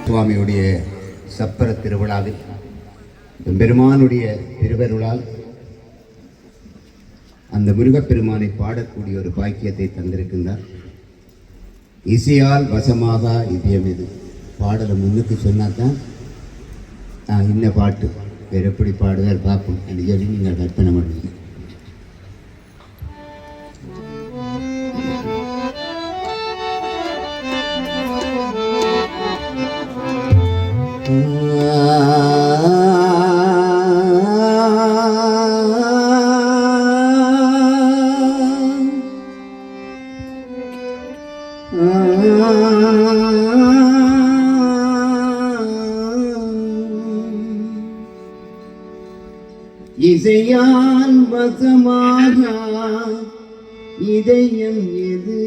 சுவாமியுடைய சப்பர திருவிழாவில் பெருமானுடைய திருவருளால் அந்த முருகப்பெருமானை பாடக்கூடிய ஒரு பாக்கியத்தை தந்திருக்கின்றார். இசையால் வசமாக இதயம் இது பாடலை முன்னுக்கு சொன்னாதான் நான் இன்ன பாட்டு வேறு எப்படி பாடுவார் பார்ப்போம் என்று சொல்லி நீங்கள் கற்பனை பண்ணுவீங்க. இசையால் வசமாக இதயம் எது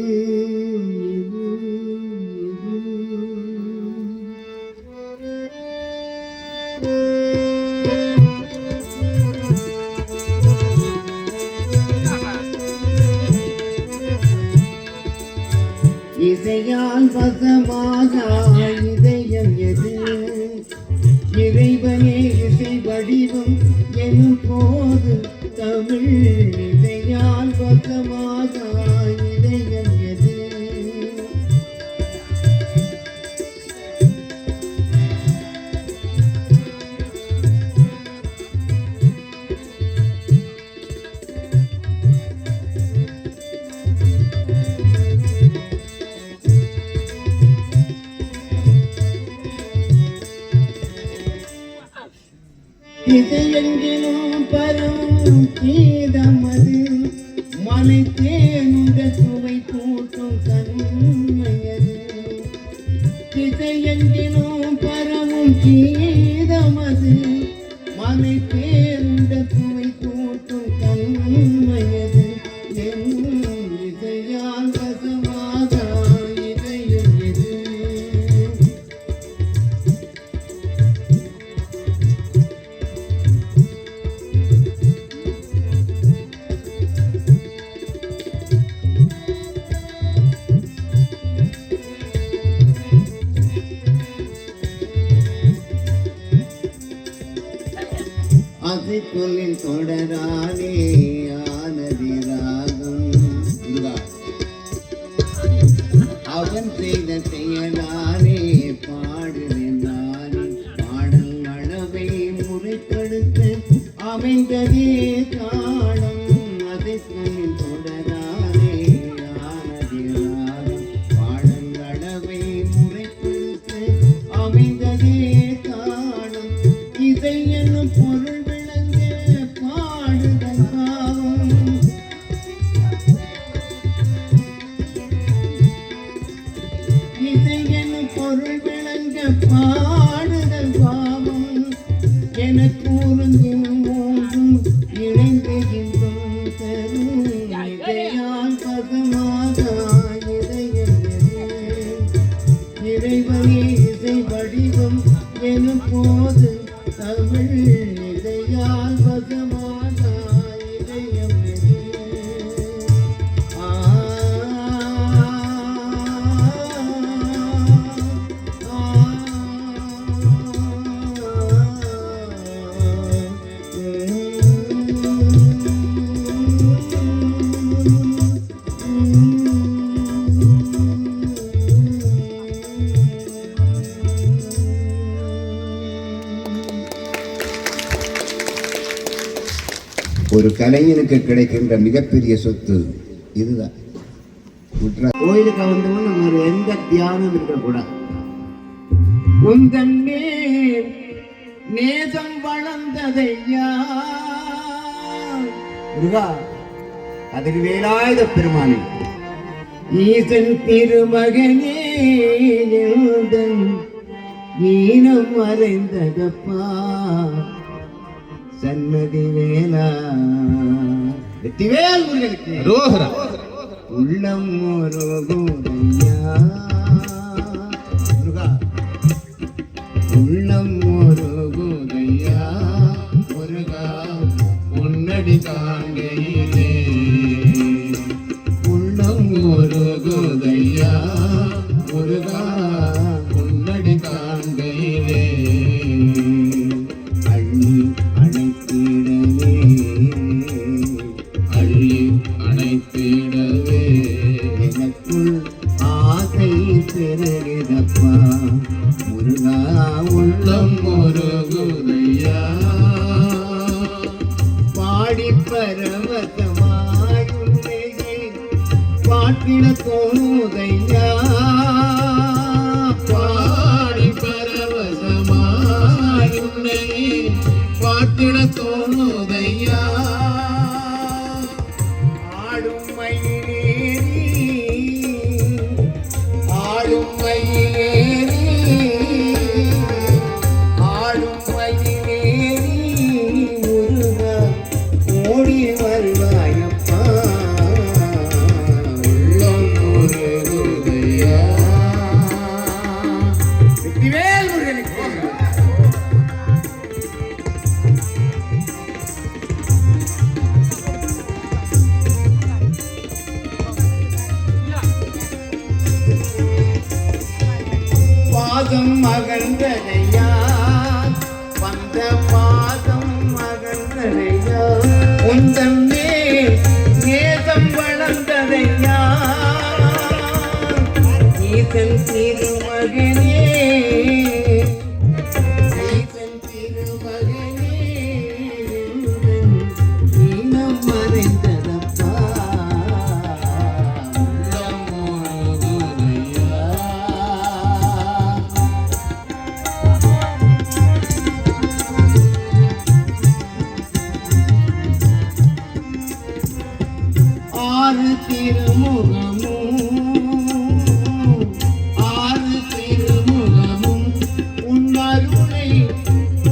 இசையால் வசமாக இதயம் எது இறைவனே இசை வடிவம் எனும் போது தமிழ் இசையால் வசமாக இதயம் எது இசையெங்கிலும் பரும் கீதமது மலை தேனுண்ட சுவை கூட்டும் தன்மையது. இசையெங்கிலும் பரவும் கீதமது மலை தேனுண்ட சுவை கூட்டும் தன்மையது. இசையால் வசமாக இதயம் எது அசைக்கொல்லின் தொடரானே ஆனதி ராகம் அவன் செய்த செயலானே பாடுவேன் நானே பாடல் அளவை முறைப்படுத்த அமைந்ததே காலம். அசைக்கொல்லின் தொடரானே ஆனதி ராகம் பாடல் அளவை முறைப்படுத்த அமைந்ததே காலம். இசை என்னும் பொருள் பொருள் விளங்க பாடுதல் பாவம் என கூறுந்தும் மூன்றும் இணைந்துகின்றும் தரும் இதையால் பதமாக இதயம் இறைவனே இசை வடிவம் எனும் போது தமிழ் இதையால் பதமாக இதயம் ஒரு கலைஞனுக்கு கிடைக்கின்ற மிகப்பெரிய சொத்து இதுதான். கோயிலுக்கு வந்தவங்க நம்ம எந்த தியானம் இருக்கக்கூடாது. உந்தன் மேல் நேசம் வளர்ந்ததையா அதில் வேலாயுத பெருமானே ஈசன் திருமகனே ஈனம் மறைந்ததப்பா சன்னதி வேலா வெற்றிவேல் முருகனுக்கு உள்ளம் முருகையா உள்ளம் முருகையா முருகா உன்னடி தாங்கையிலே உள்ளம் பாட்டிட தோணுதையா பாடி பரவசமாய் உன்னை பாட்டிட தோணுதையா ஆடும் மயிலேறி ஆடும் மயிலேறி ஆடும் மயிலேறி முருக ஓடி வருவாயப்பா உள்ளம் முருகுதையா வெற்றிவேல் முருகனுக்கு பாதம் மகந்தனையா வந்த பாதம் மகந்தனையா உந்தன் மேல் நேசம் வளர்ந்ததையா ஈசன் திருமகனே ஈசன் திருமகனே நீனம் மறைந்ததப்பா உள்ளம் முருகுதையா ஆறு திருமுகமும் ஆறு திருமுகமும் உன்னருளை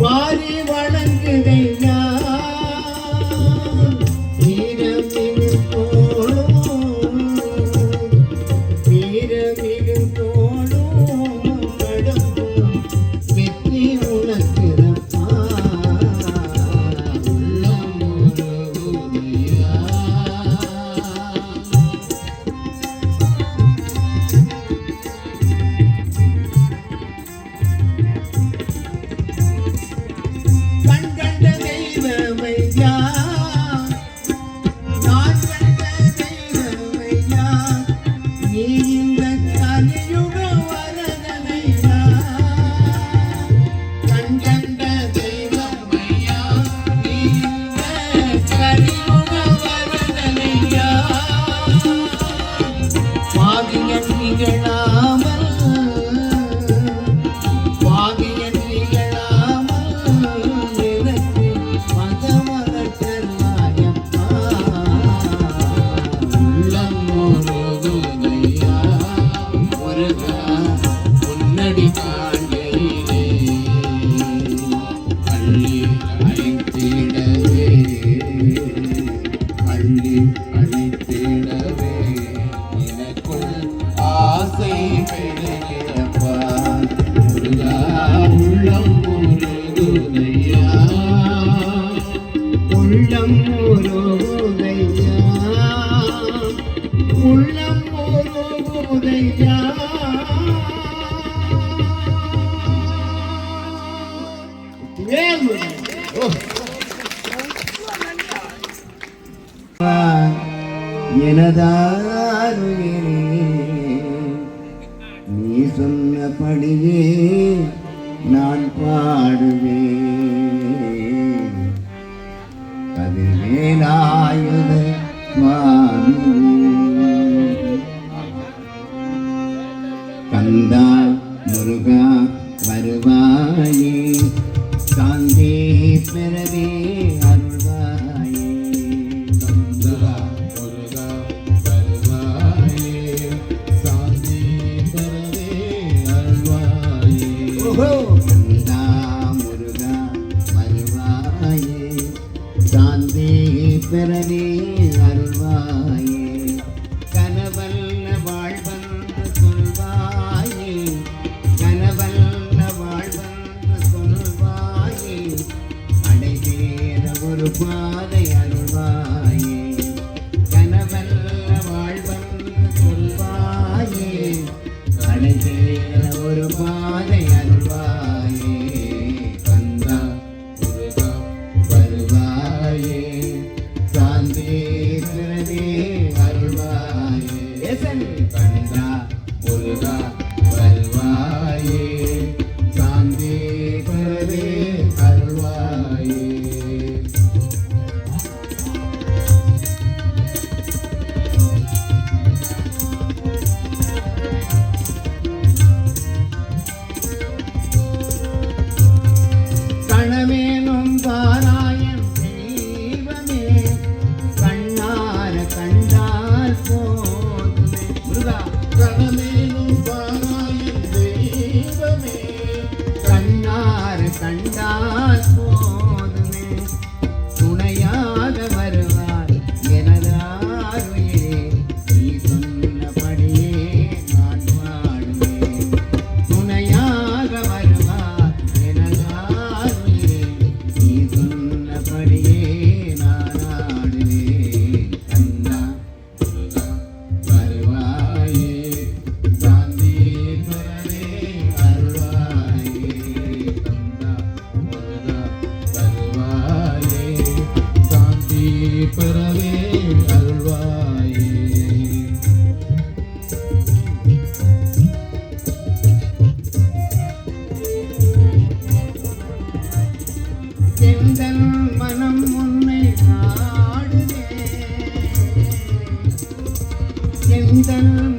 வாரி வழங்குதையா வீரமிகு தோளும் வீரமிகு தோளும் கடக்கும் வெற்றி உனக்குதப்பா உள்ளம் முருகுதையா கண்கண்ட தெய்வமையா நான் கண்ட தெய்வமையா நீ இந்த கலியுக வரதனையா கண்கண்ட தெய்வமையா நீ இந்த கலியுக வரதனையா பாதியன் நிகழாமல் பாதியன் நிகழாமல் எனக்கு மதமதற்கருவாயப்பா உள்ளம் முருகுதையா முருகா உன்னடி காண்கையிலே அள்ளி அழைத்திடவே அள்ளி அழைத்திடவே எனக்குள் ஆசை பெருகிறப்பா முருகா உள்ளம் முருகுதையா உள்ளம் முருகுதையா உள்ளம் முருகுதையா வேல் முருகன். எனதாருயிரே நீ சொன்னபடியே நான் பாடுவேன் அது வேலாயுத சுவாமி கந்தா முருகா வருவாயே சாந்தி பெறவே அருள்வாயே முருகா முருகா வருவாயே சாந்தி தரவே அருள்வாயே ஓஹோ கந்தா முருகா வருவாயே சாந்தி பெறவே அருள்வாயே கனவல்ல வாழ்வன்று சொல்வாயே கனவல்ல வாழ்வன்று சொல்வாயே அடைதேற ஒரு பாதை அருள்வாயே கனவல்ல வாழ்வன்று சொல்வாயே அடைதேற ஒரு பாதை அருள்வாயே கந்தா முருகா வருவாயே சாந்தி பிறவே அருள்வாயே ஏசன் கந்தா முருகா வருவாயே சாந்தி பிறவே அருள்வாயே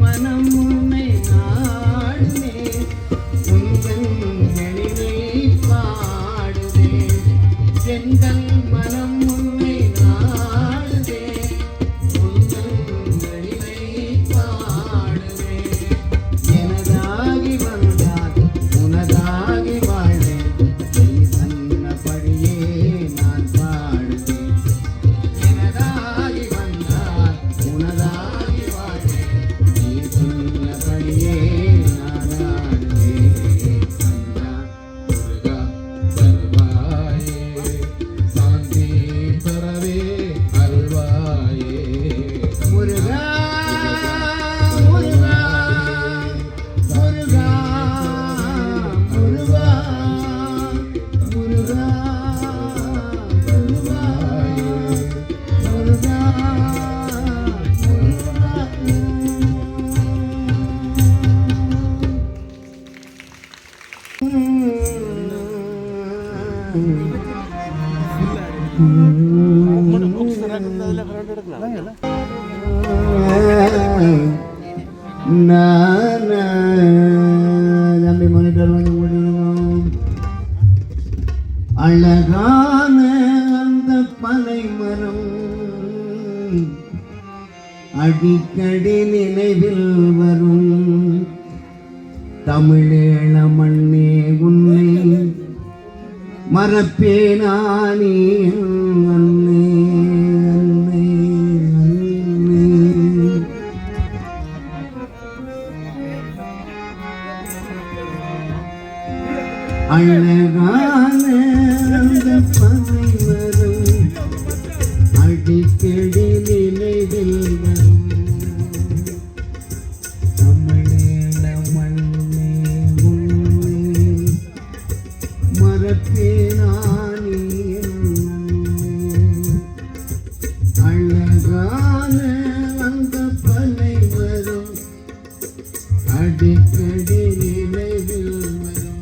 மனம் உன்னை நாடுமே உந்தன் எழிலை பாடுவே எங்கள் மனம் உன்னை நாடுவே உந்தன் எழிலை பாடுவே எனதாகி வந்தார் உனதாகி வாழ்வேன் நீ சொன்னபடியே நான் பாடுவேன் எனதாகி வந்தார் உனதாகி வாழ்வேன் நீ சொன்னபடியே நான் ஆடுவேன் கந்தா முருகா வருவாயே சாந்தி தரவே அருள்வாயே முருகா முருகா முருகா முருகா முருகா முருகா நம்பி மானிட்டர் வாங்க முடியும் அழகான அந்த பனை மரம் அடிக்கடி நினைவில் வரும் தமிழேள மண்ணே உன்னை மறப்பேனானே அன்னை அன்னை அன்னை அழகான அந்த பனை மரம் அடிக்கடி நினைவில் வரும் தமிழேள மண்ணே உன்னை மறப்பேனானே அழகான அந்த பனை மரம் அடிக்கடி நினைவில் வரும்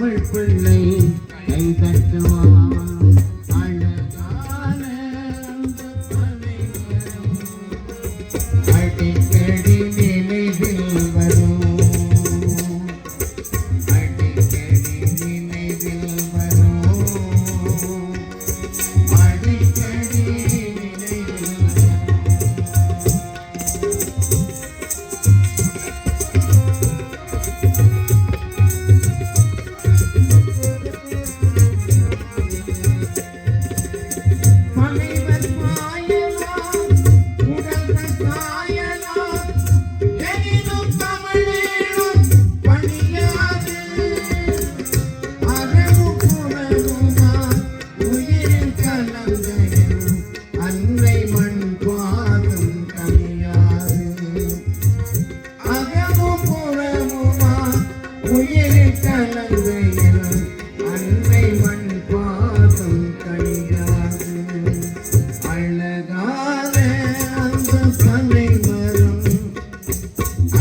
தமிழ் பிள்ளை கை தட்டுவான் அழகான அந்த தலைவரும் அடிக்கடி நினைவில் வரும் அடிக்கடி நினைவில் வரும் அடிக்கடி நினைவில் மலைவர் பாயலாம் உடல்கள் சாயலாம் எனினும் தமிழேனும் பணியாது அறவும் புறவுமா உயிரில் கலந்தையும் அன்னை மண் பாதம் கனியாது அகமும் புறவுமா உயிரில் கலந்தையும் அன்னை மண் பாதம் கனியாது அழகான அந்த பனை மரம்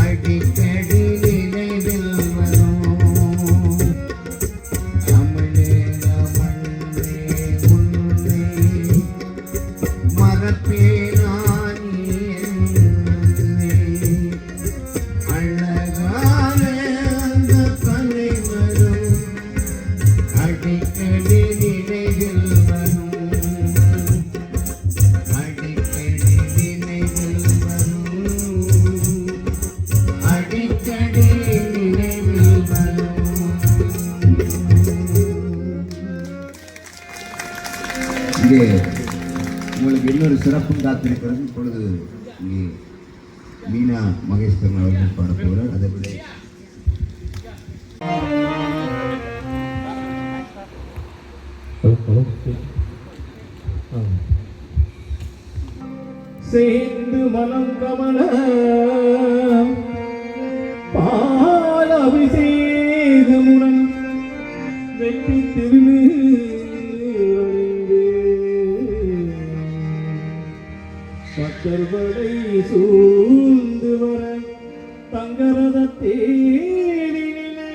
அடிக்கடி நினைவில் வரும் தமிழே மண்ணே உன்னை மறப்பேனான் என்னை அழகான அந்த பனை மரம் அடிக்கடி நினைவில் வரும் அடிக்கடி நினைவில் வரும் அடிக்கடி நினைவில் வரும். இங்கே உங்களுக்கு இன்னொரு சிறப்பும் காத்திருக்கிறது. இப்பொழுது இங்கே மீனா மகேஸ்வரன் அவர்கள் பாடப்போகிறார். அதை விட சேர்ந்து மனம் கமல பால் அபிஷேகமுடன் வெற்றி திருநீ சக்கர்வடை சூழ்ந்து வர தங்கரத தேரிலே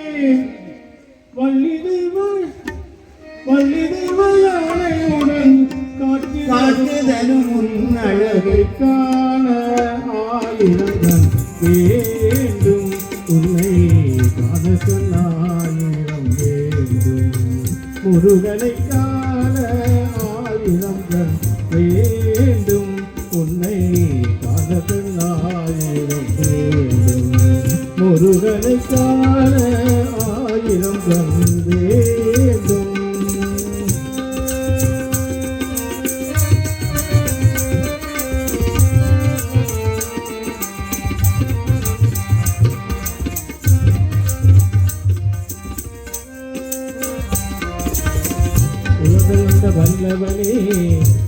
வள்ளி தெய்வ யானையுடன் காட்டுதலும் உன் அழகை காண ஆயிரங்கள் வேண்டும் உன்னை காண சொன்னாயிரம் வேண்டும் முருகனை காண ஆயிரங்கள் வேண்டும் உன்னை காண சொன்னாயிரம் வேண்டும் முருகனை காண ஆயிரம் வேண்டும். உலகளந்த வல்லவனே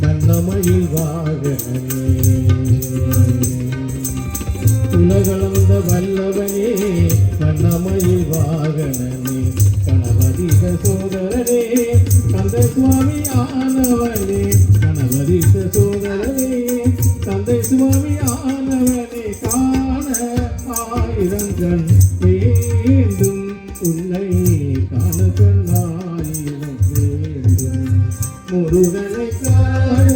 வண்ணமயில் வாகனே உலகளந்த வல்லவனே வண்ணமயில் வாகனே கணபதித சோதரனே கந்த சுவாமி ஆனவனே கணபதித சோதரனே கந்த சுவாமி ஆனவனே காண ஆயிரம் கண் வேண்டும் உன்னை காண கண்ணாயிரம் வேண்டும் முருகனை காண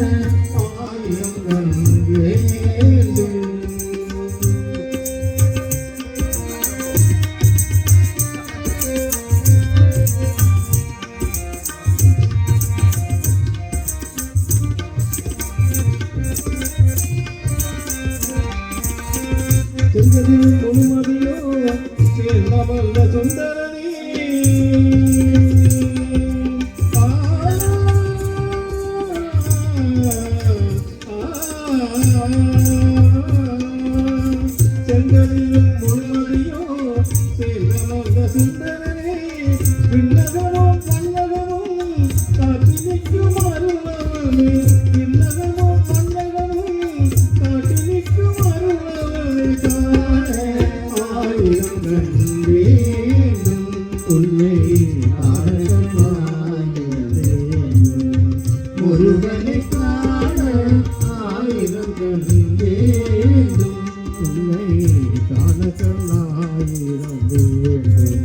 ஆயிரம் கண் வேண்டும். செஞ்சதில் முழுமதியோ சேர்ந்தமல்ல சுந்தரனே செங்கதிலும் முழுமதியோ சேர்ந்தமல்ல சுந்தரனே விண்ணகமும் மன்னகமும் காட்டி நிற்கும் அருளவனே விண்ணகமும் மன்னகமும் காட்டி நிற்கும் அருளவனே காண ஆயிரம் கண் வேண்டும் உன்னை முருகனை காண ஆயிரம் கண் வேண்டும் உன்னை காண கண்ணாயிரம் வேண்டும்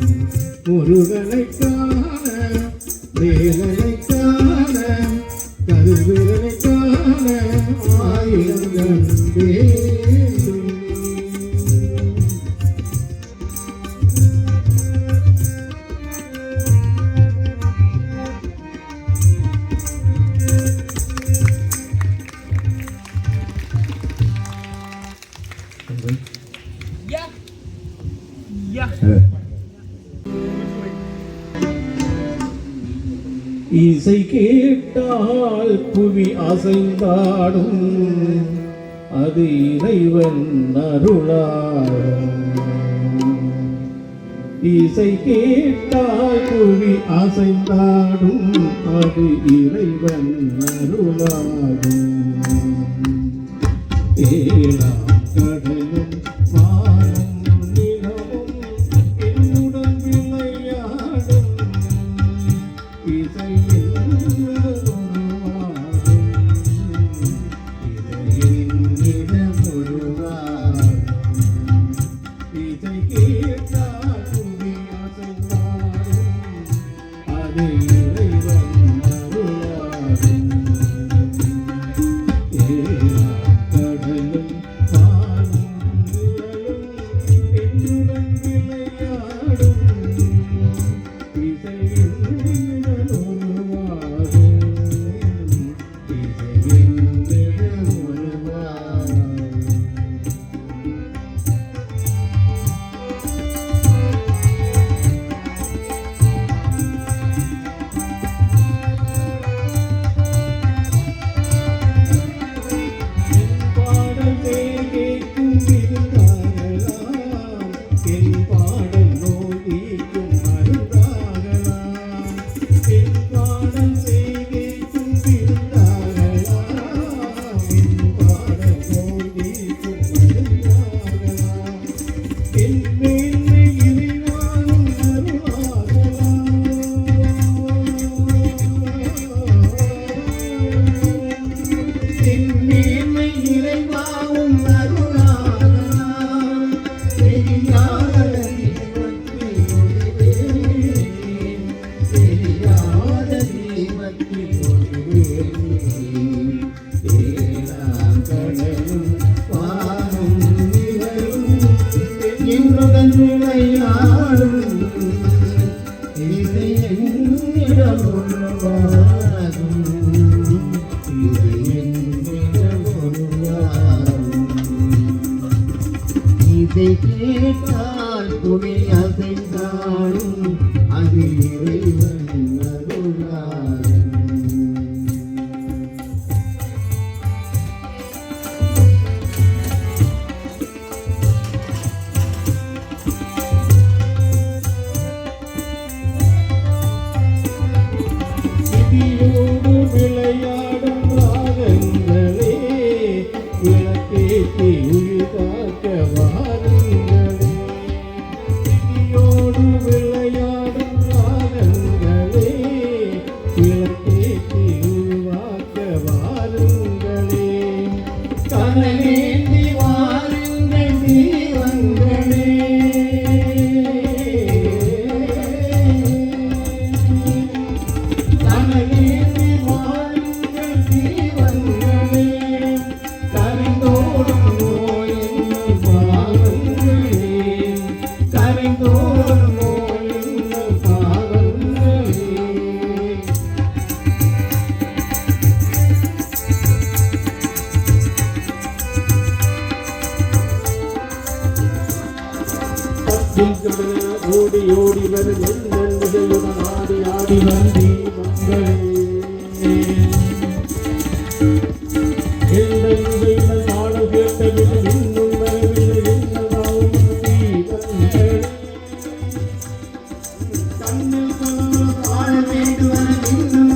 முருகனை காண ஆயிரம் கண் வேண்டும். இசை கேட்டால் புவி அசைந்தாடும், அது இறைவன் அருளாடும். இசை கேட்டால் புவி அசைந்தாடும், அது இறைவன் அருளாடும். ஏழாம் கடலும் வானும் நிலவும் என்னுடன் விளையாடும். இதை கேட்டால் புவி அசைந்தாடும், அது இறைவன் அருளாடும். விதியோடு விளையாடும் ராகங்களே, விளக்கேற்றி உயிர் காக்க வாருங்களே. விதியோடு விளையாடும் ராகங்களே, விளக்கேற்றி உயிர் காக்க வாருங்களே. கனலேந்தி வாருங்கள் தீவங்களே. ஓடி ஓடி வரும் ஆடி ஆடி வந்தி பாடல் கேட்டதில் இன்னும் வரவில்லை கண்ணில் பாட வேண்டுவன இன்னும்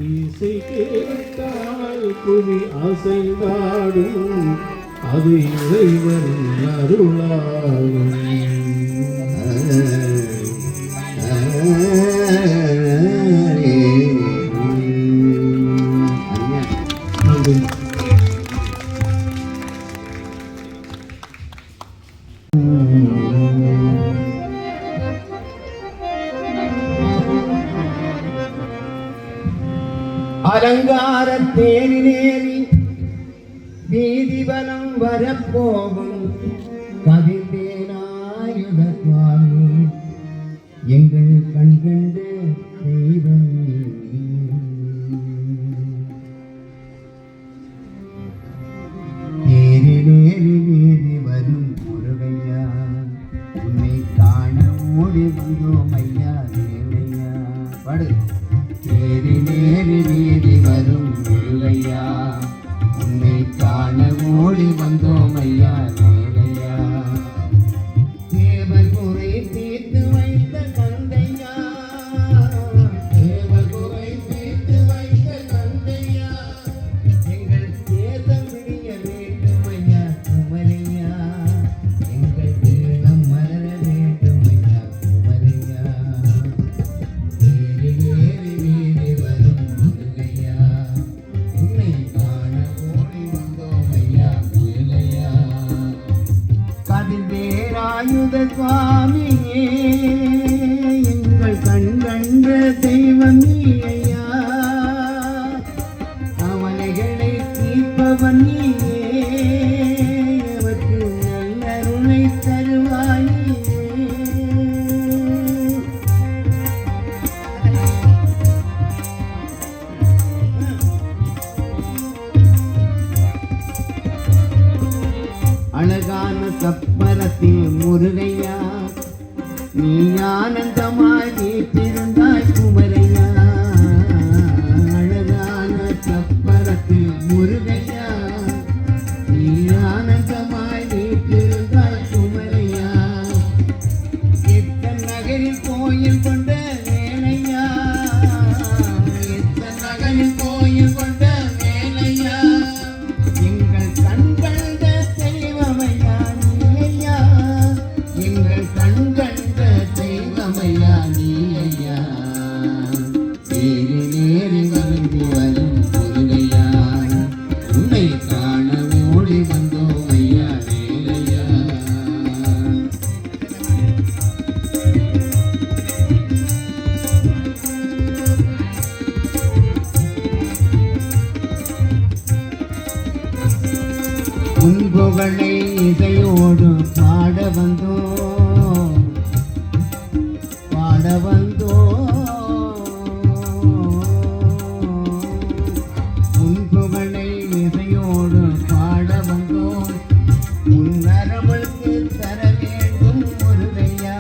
இசை கேட்டால் புவி அசைந்தாடும், அது இறைவன் அருளாகும். அலங்கார தேரிலேறி வீதிவலம் வரப்போகும் கதிர்வேலாயுத சுவாமி எங்கள் கண்கண்டு தெய்வம் தேரிலேறி வீதி வரும் முருகையா உன்னை காண ஓடி வந்தோம் ஐயா தேவையா படு தேரிலேறி வீதி வரும் முருகையா உன்னை காண ஓடி வந்தோம் ஐயா தேவையா தேவர் குறை தீர்த்து வைத்த தந்தையா தேவர் குறை தீர்த்து வைத்த தந்தையா எங்கள் தேசம் விடிய வேண்டும் ஐயா குமரையா எங்கள் தேசம் மலர வேண்டும் ஐயா குமரையா தேரிலேறி வீதி வரும் முருகையா உன்னை காண ஓடி வந்தோம் ஐயா புயலையா கதிர்வேலாயுத சுவாமியே எங்கள் கண் கண்ட தெய்வம் நீ ஐயா கவலைகளை தீர்ப்பவன் நீயே எமக்கு நல்லருளை தருவாயே அழகான சப்பரத்தில் முருகையா நீ ஆனந்தமாய் வீட்டிருந்தாய் குமரையா அழகான சப்பரத்தில் முருகையா நீ ஆனந்தமாய் வீட்டிருந்தாய் குமரையா எத்தன் நகரில் கோயில் கொண்ட வேலையா எத்தன் நகரில் கோயில் கொண்ட வேலையா எங்கள் கண்கண்ட தெய்வமையா நீயா எங்கள் கண்கண்ட தெய்வமையா நீயா தேரிலேறி வந்து வரும் முருகையா உன்னை காண ஓடி வந்தோம் ஐயா வேலையா உன் புகழை இசையோடு பாட வந்தோம் பாட வந்தோம் உன் புகழை இசையோடு பாட வந்தோம் உன் நரமுக்கு தர வேண்டும் முருகையா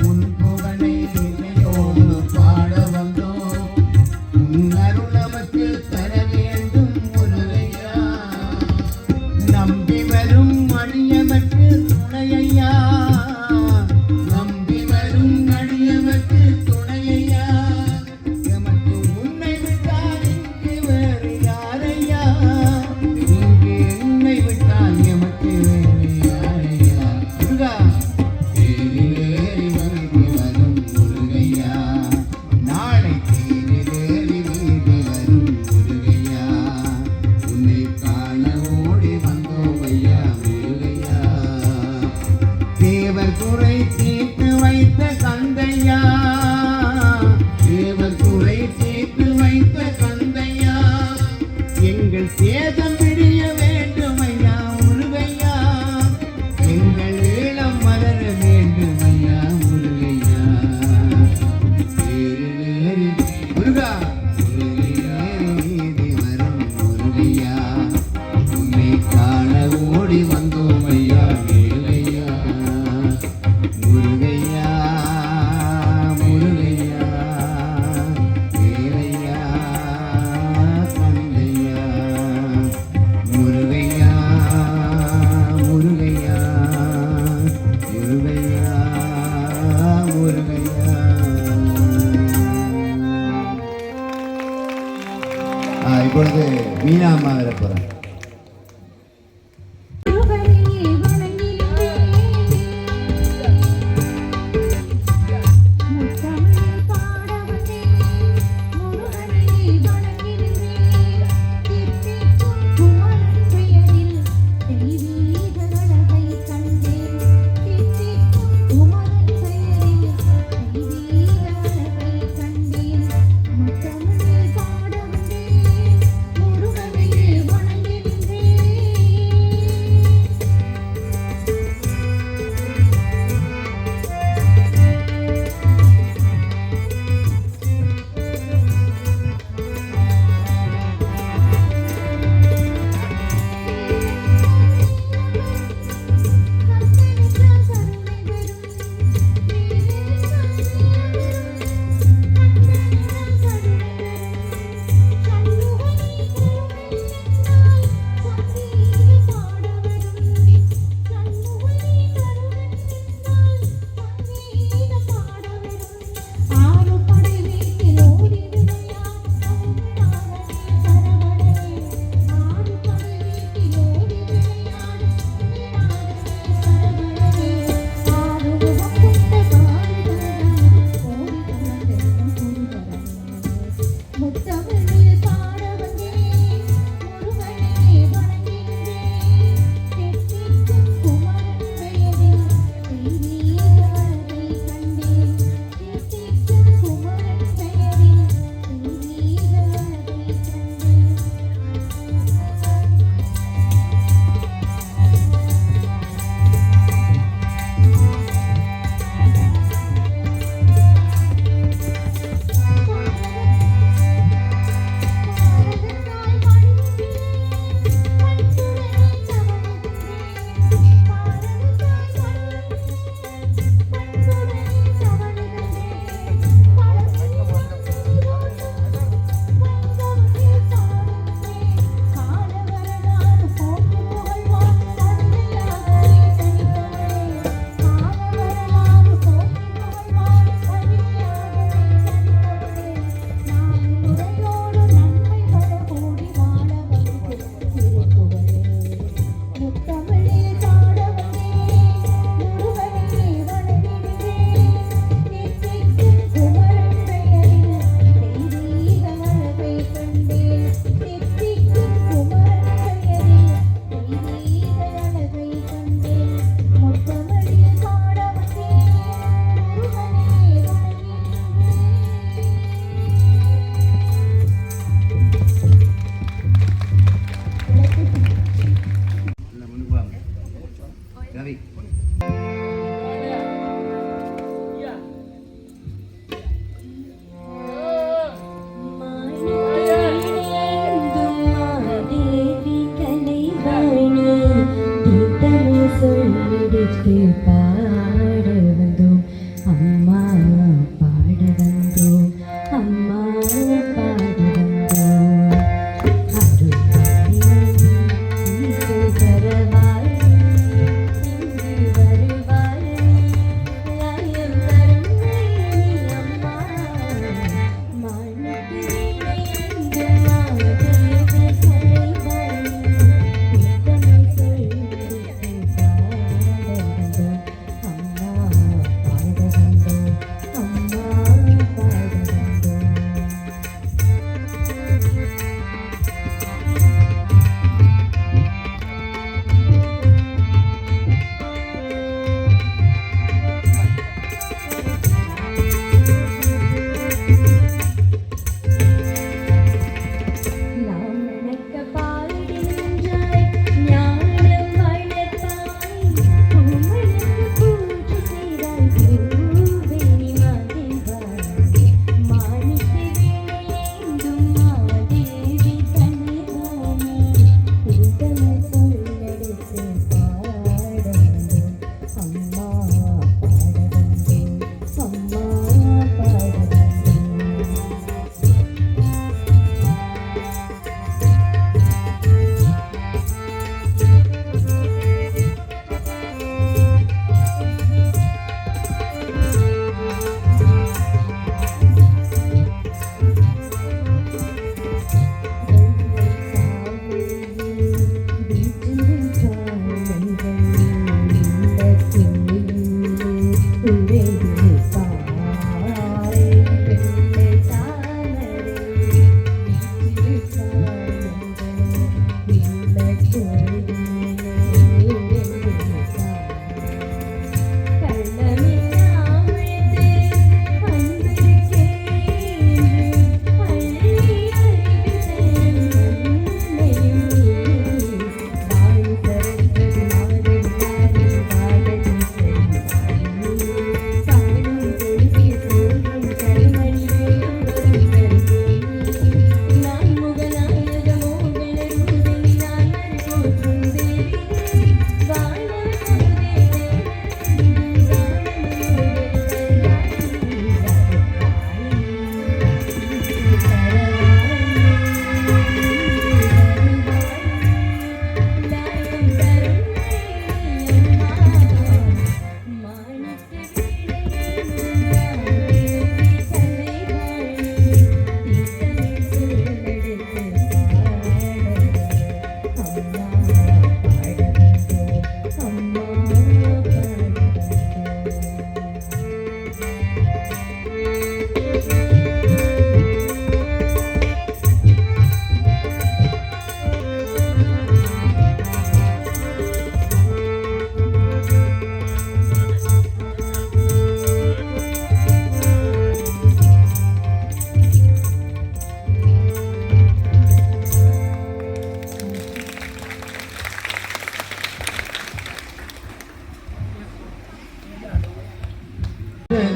உன் புகழை இசையோடு பாட வந்தோம் உன் அருள் நமக்கு தர வேண்டும் முருகையா நம்பி வரும் அடியவர்க்கு துணையா நம்பி வரும் அடியவர்க்கு துணையா எமக்கு உன்னை விட்டால் இங்கு வேறு யாரையா இங்கு உன்னை விட்டால் எமக்கு வேறு யாரையா முருகா தேரிலேறி வந்து வரும் முருகையா நாளை தேரிலேறி வீதி வரும் முருகையா உன்னை காண ஓடி வந்தோம் ஐயா முருகையா தேவர் குறை தீர்த்து வைத்த கந்தையா தேவர் குறை தீர்த்து வைத்த கந்தையா எங்கள் சேதம் விடிய வேண்டும் ஐயா முருகையா எங்கள் ஈழம் மலர வேண்டும் ஐயா முருகையா தேரிலேறி முருகா தேரிலேறி வீதி வரும் முருகையா உன்னை காண ஓடி வந்தோம் ஐயா வேலையா முருகையா முருகையா வேலையா தந்தையா முருகையா முருகையா முருகையா முருகையா இப்பொழுது மீனா அம்மா வர போறேன் முருகனையே வணங்கிடுவேன் முத்தமிழ் பாட வந்தேன் முருகனையே வணங்கிடுவேன் தித்திக்கும் குமரன் பெயரில் தெய்வீக அழகை கண்டேன் தித்திக்கும் குமரன் பெயரில் தெய்வீக அழகை கண்டேன் முத்தமிழ் பாட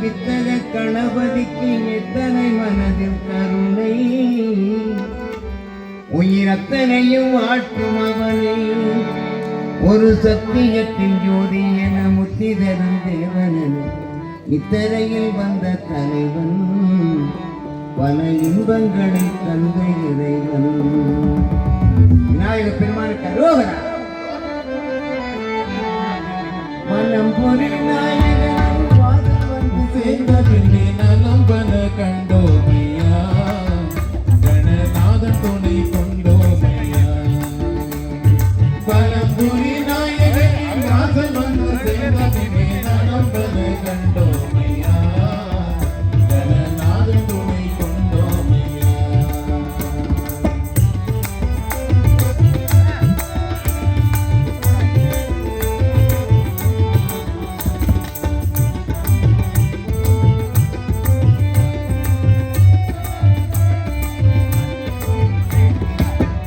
வித்தக கணபதிக்கு எத்தனை மனதில் கருணை, உயிர் அத்தனையும் ஆட்டும் அவனை, ஒரு சத்தியத்தின் ஜோதி என முத்தி தரும் தேவனன், இத்தரையில் வந்த தலைவன், பல இன்பங்களை தந்த இறைவன். விநாயக பெருமானுக்கு அரோகரா. மனம் பொருள் நாயகன் சேர்ந்த பின்னே நலம் பல கண்டோமையா, கணநாதன் துணை கொண்டோமையா. பலம்புரி நாயகனின் வாசல் வந்து சேர்ந்த பின்னே நலம் பல கண்டோமையா, கணநாதன் துணை கொண்டோமையா.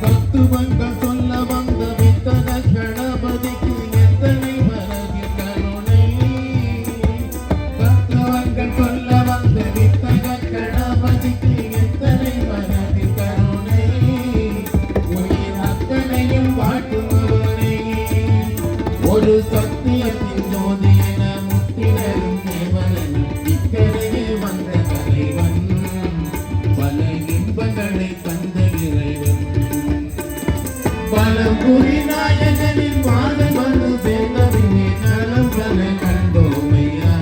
தத்துவங்கள் சொல்ல வந்த வித்தக கணபதிக்கு எத்தனை மனதில் கருணை. தத்துவங்கள் சொல்ல வந்த வித்தக கணபதிக்கு எத்தனை மனதில் கருணை. உயிர் அத்தனையும் வாட்டும் அவனை, ஒரு சத்தியத்தின் ஜோதி என முத்தினரும் தேவனன், இக்கரையே வந்த தலைவன், பல இன்பங்களை தந்த இறைவன். பலம்புரி நாயகனின் வாசல் வந்து சேர்ந்தபின்னே நலம் பல கண்டோமையா,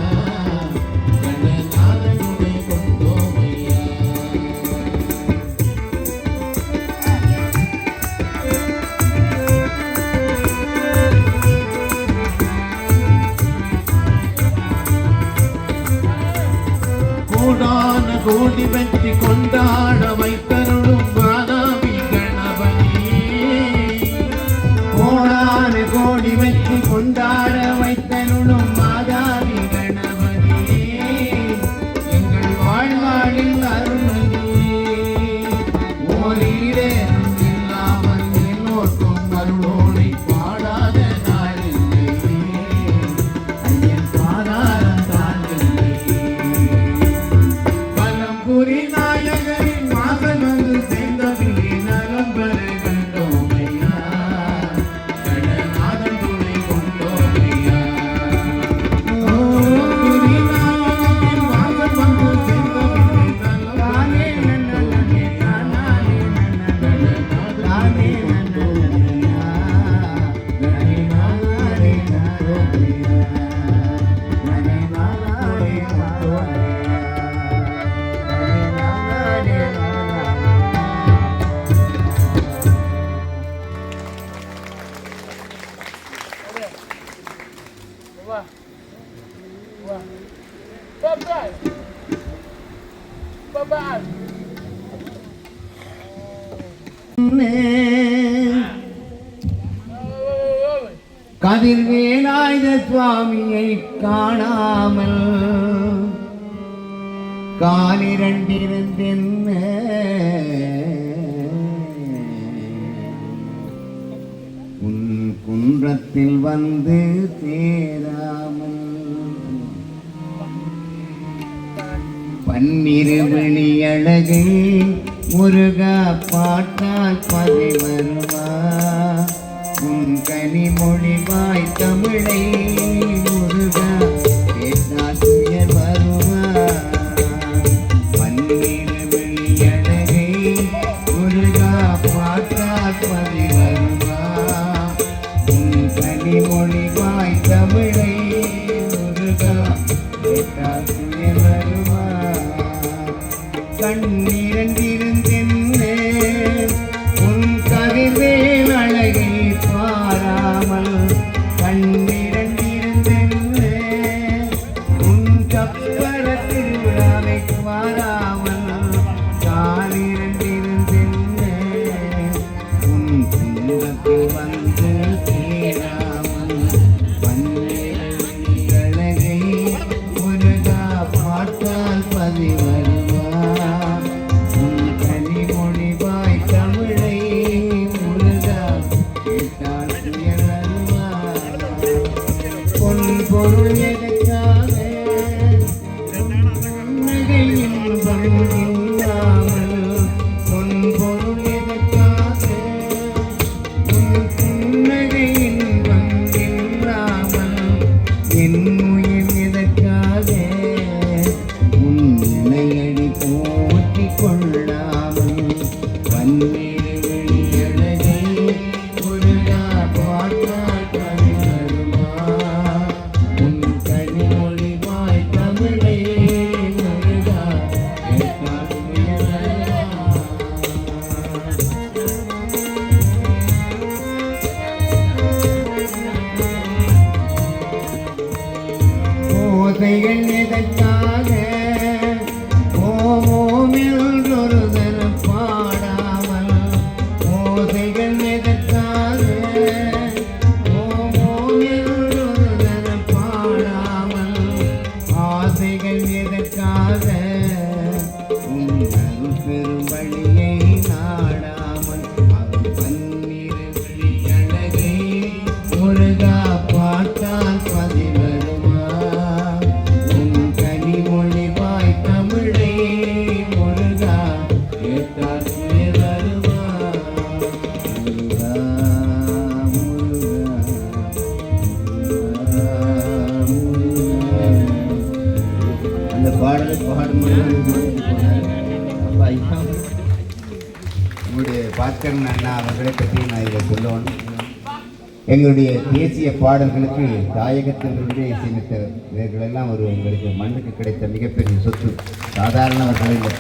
கணநாதன் துணை கொண்டோமையா. கோடான கோடி வெற்றி கொண்டாட வைத்தருளும் வாதாபி கணபதி, கோடான கோடி வெற்றி கொண்டாட வைத்தருளும் மாதாவி கணபதி, எங்கள் வாழ்வாழில் அருள்மதி, ஓரிடேனும் இல்லாமல் எல்லோருக்கும் அருளோனை பாடாத நாளில்லை, ஐயன் பாதாரம் தாண்டில்லை. பலம்புரி நாயகரின் வாசல் கதிர்வேலாயுத சுவாமியை காணாமல் காலிரண்டிருந்தென்ன உன் குன்றத்தில் வந்து சேராமல் பன்னிரு வெளியழகை முருகா பாட்டால் பதி வருவா உன் கனிமொழிவாய் தமிழை முருகா கேட்டால் துயர் வருவா பன்னிரு வெளியழகை முருகா பாட்டால் பதி வருவா உன் கனிமொழிவாய் தமிழை முருகா கேட்டால் துயர் வருவா கண்ணிரண்டிருந்தென்னே உன் கவிவேல் அழகை பாராமல் கண்ணிரண்டிருந்தென்னே உன் கப்பர திருவிழாவை பாராமல் காலிரண்டிருந்தென்னே உன் குன்றத்தில் வந்து சேராமல் பன்னிரண்டு அழகை முருகா பாட்டால் பதிவர் பொருள் எதற்காக புன்னகையின் பங்கில்லாமல் பொன் பொருள் எதற்காக புன்னகையின் பங்கில்லாமல் என் உயிர் எதற்காக உன் இணையடி போற்றி கொள்ளாமல் பன்னீர் வெளியழகை முருகா பாட்டால் ஓசைகள் எதற்காக ஓமோமென்றொரு தரம் பாடாமல் ஓசைகள் எதற்காக ஓமோமென்றொரு தரம் பாடாமல் ஆசைகள் எதற்காக உன் அருள் பெரும் வழியை நாடாமல் அவன் பன்னிரு விழியழகை முருகா பாட்டால் பதிவர் அந்த பாடலை பாடும்போது உங்களுடைய பாஸ்கரன் அண்ணா அவர்களை பற்றி நான் இதை சொல்லணும். எங்களுடைய தேசிய பாடல்களுக்கு தாயகத்திலிருந்தே இசையமைத்த இவர்களெல்லாம் ஒரு எங்களுக்கு மண்ணுக்கு கிடைத்த மிகப்பெரிய சொத்து. சாதாரணவர்கள் இல்லை.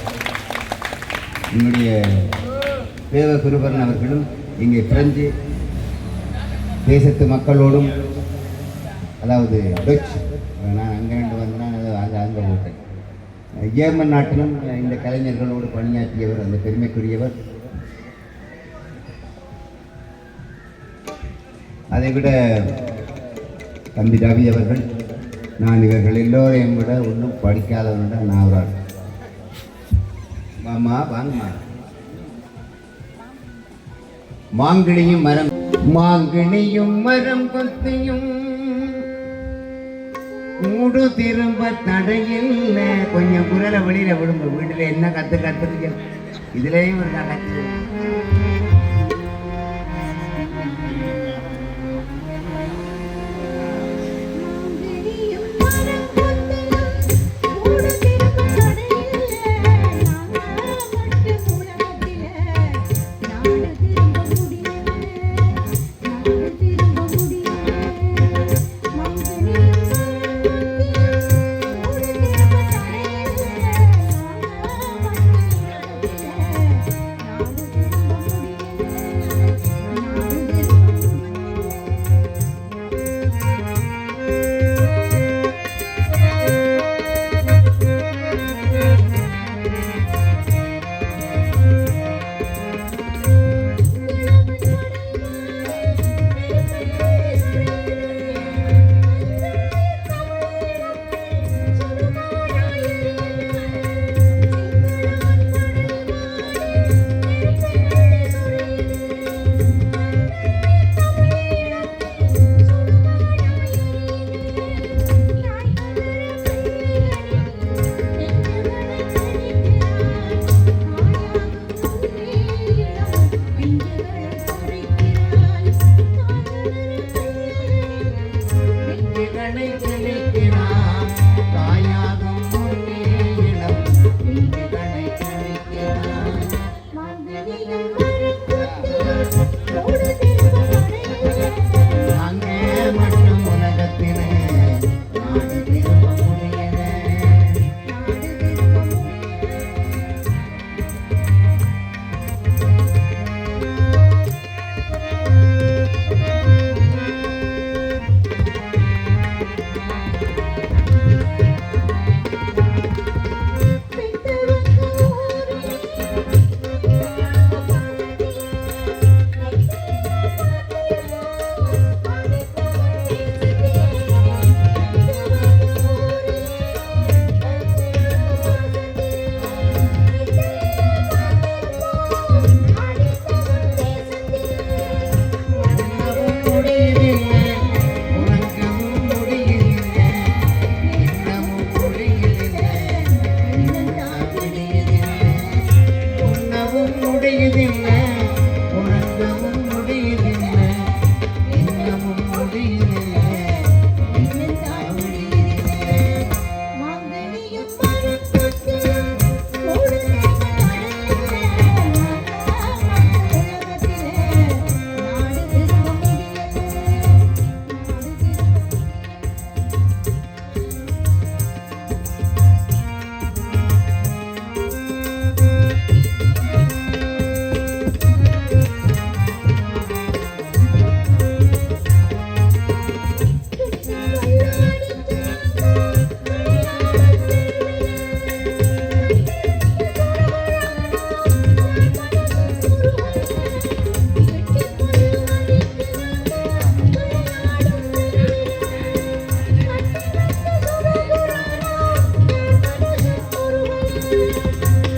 எங்களுடைய தேவ குருபரன் அவர்களும் இங்கே பிரெஞ்சு தேசத்து மக்களோடும், அதாவது டச், நான் அங்கே ரெண்டு வந்தேன், அது அங்கே போட்டேன். ஜெர்மன் நாட்டிலும் இந்த கலைஞர்களோடு பணியாற்றியவர், அந்த பெருமைக்குரியவர். அதைவிட தம்பி ரவி அவர்கள், நான் இவர்கள் எல்லோரையும் விட ஒன்றும் படிக்காதவன் நான் ஒரு ஆள். வாமா வாங்கம்மா. மாங்கிணியும் மரம், மாங்கிணியும் மரம் கொத்தையும் மூடு திரும்ப தடையில்ல. கொஞ்சம் குரலை வெளியில விடுங்க. வீட்டில் என்ன கத்துறீங்க? இதுலேயும் ஒரு கத்து.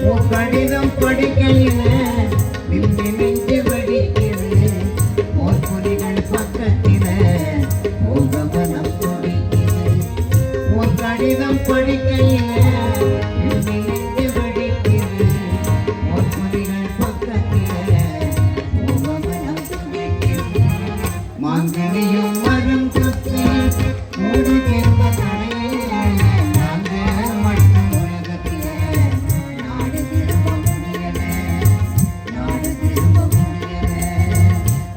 உன் கடிதம் படிக்கையில நின்று நெஞ்சு வடிக்குது உன் புலிகள் பக்கத்தில உகமனம் துடிக்குது உன் கடிதம் படிக்கையில நின்று நெஞ்சு வடிக்குது உன் புலிகள் பக்கத்தில உகமனம் துடிக்குது மாங்கனியும் மரம் சுத்தி மூடுகின்ற தடையில் நாங்கள் மட்டும் உலகத்தில நாடு திரும்ப முடியல நாடு திரும்ப முடியல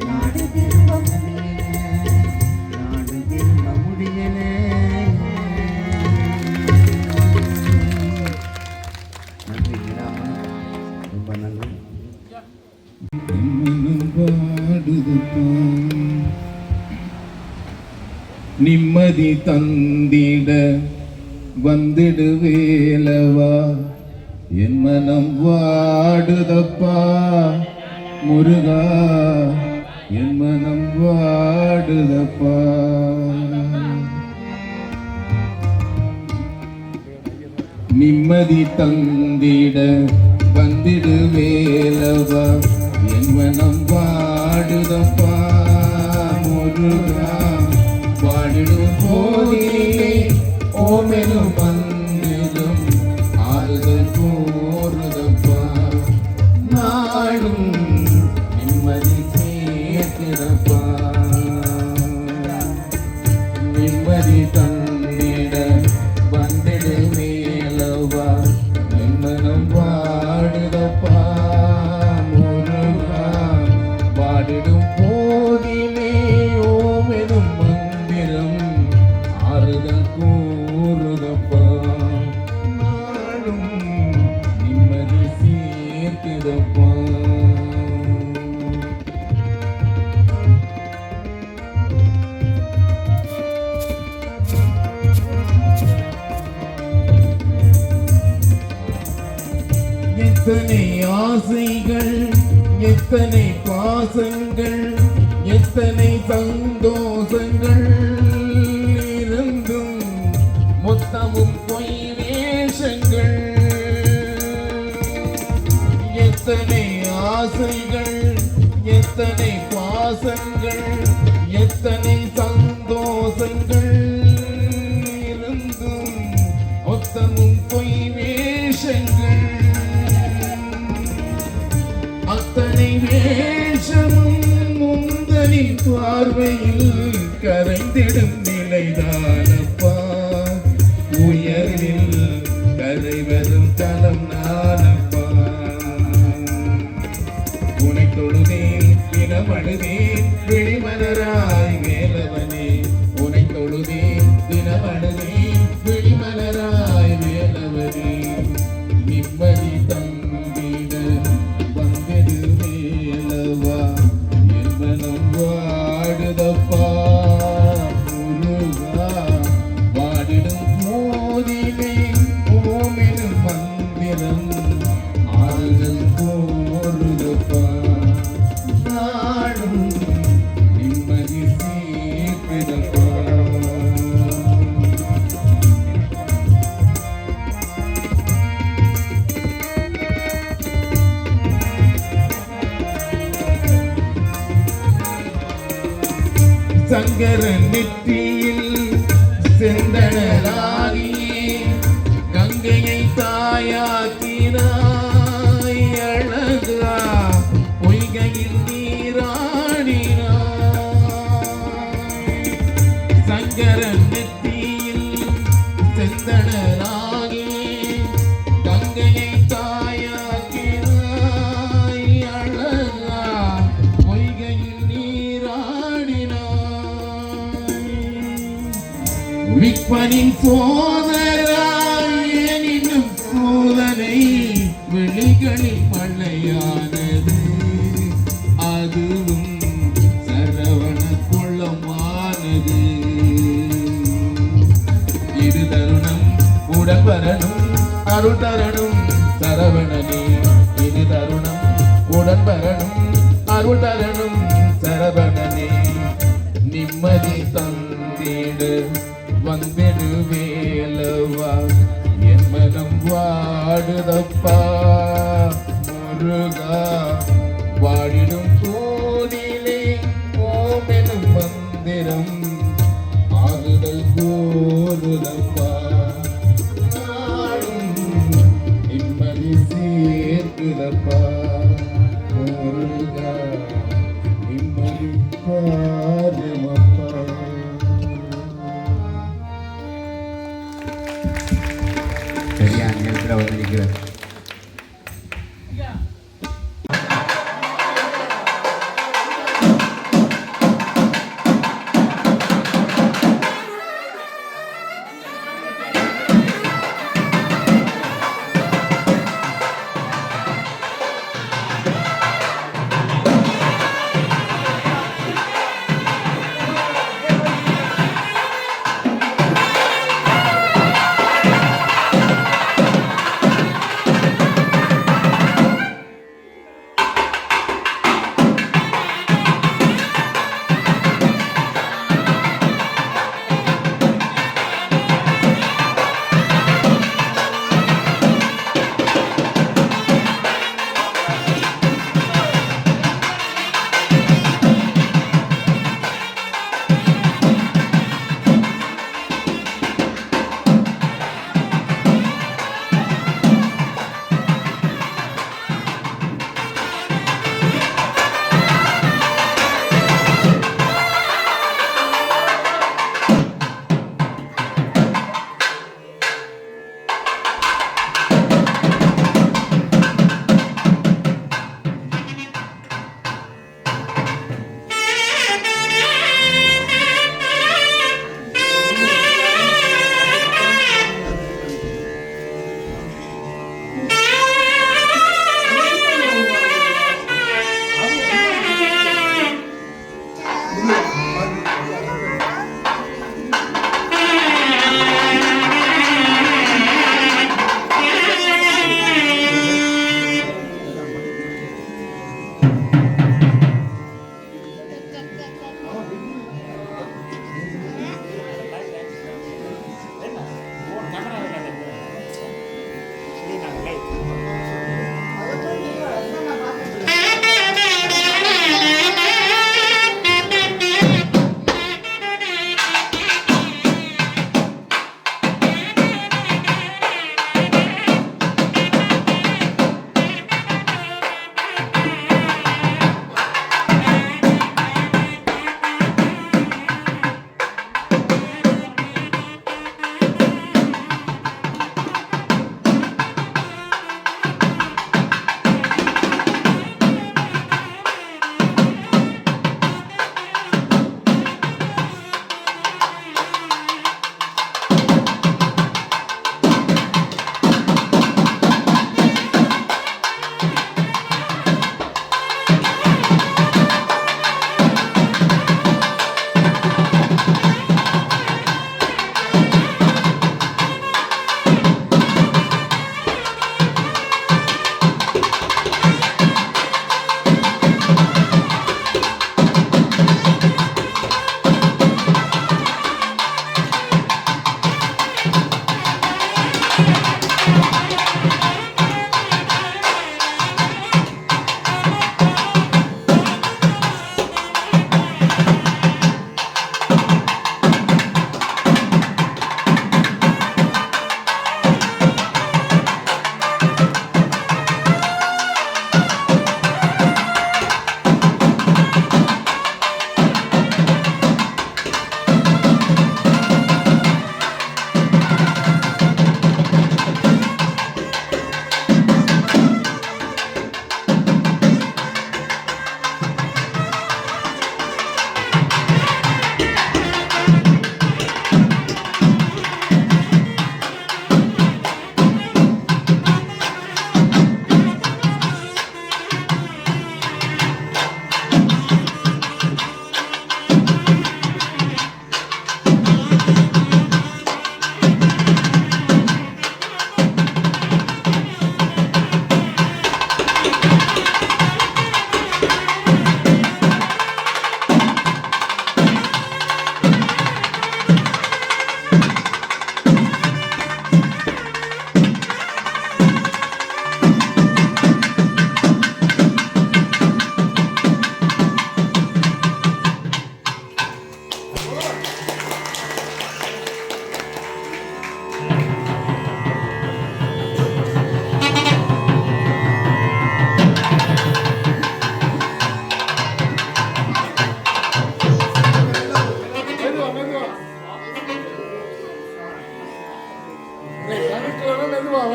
நாடு திரும்ப முடியல நாடு திரும்ப முடியல. நன்றி விடாமல் ரொம்ப நன்றி. நிம்மதி தந்திட வந்திடுவேலவா என் மனம் வாடுதப்பா முருகா என் மனம் வாடுதப்பா. நிம்மதி தந்திட வந்திடுவேலவா என் மனம் வாடுதப்பா முருகா வாடிடும் போதிலே ஓமெனும் மந்திரம் ஆறுதல் கூறுதப்பா நாடும் நிம்மதி சேர்க்கிறப்பா. நிம்மதி தந்திட வந்திடு மேலவா என் மனம் வாடுதப்பா முருகா வாடிடும் போதிலே ஓமெனும் மந்திரம் ஆறுதல் கூறுதப்பா நாடும் நிம்மதி சேர்க்கிறப்பா. எத்தனை ஆசைகள் எத்தனை பாசங்கள் எத்தனை சந்தோஷங்கள் இருந்தும் மொத்தமும் பொய் வேஷங்கள். எத்தனை ஆசைகள் எத்தனை பாசங்கள் எத்தனை சந்தோஷங்கள் இருந்தும் மொத்தமும் பொய் வேஷங்கள். அத்தனை வேஷமும் முந்தனின் பார்வையில் கரைந்திடும் நிலைதானப்பா உயர்வில் கரைவரும் தலம் நானப்பா. உனை தொழுதேன் தினமழுதேன் விழிமலராய் வேலவனே உனை தொழுதேன் தினமழுதேன் விழிமலராய் வேலவனே. நிம்மதி தந்திட வந்திடு வேலவா என் மனம் வாடுதப்பா முருகா வாடிடும் போதிலே ஓமெனும் மந்திரம் ஆறுதல் கூறுதப்பா நாடும் நிம்மதி சேர்க்கிறப்பா. சங்கர நெற்றியில் செந்தனராகியே கங்கையை தாயாக்கினாய் அழகா பொய்கையில் நீராடினாய். சங்கர நெற்றியில் செந்தனராகியே கங்கையை தாயாக்கினாய் அழகா பொய்கையில் நீராடினாய். விற்பனின் சோதராயனின் சோதனை விழிகளில் மழையானது அதுவும் சரவண குளமானது. இது தருணம் உடன்பரணும் அருள் தரணும் சரவணனே இது தருணம் உடன்பரணும் அருள் தரணும் சரவணனே. நிம்மதி தந்திடு வந்திடு வேலவா என் மனம் வாடுதப்பா ஐயப்பா முருகா நிம்மதி தாருமப்பா. சரியான நேரத்தில் வந்து நிற்கிறார்.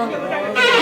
வாங்க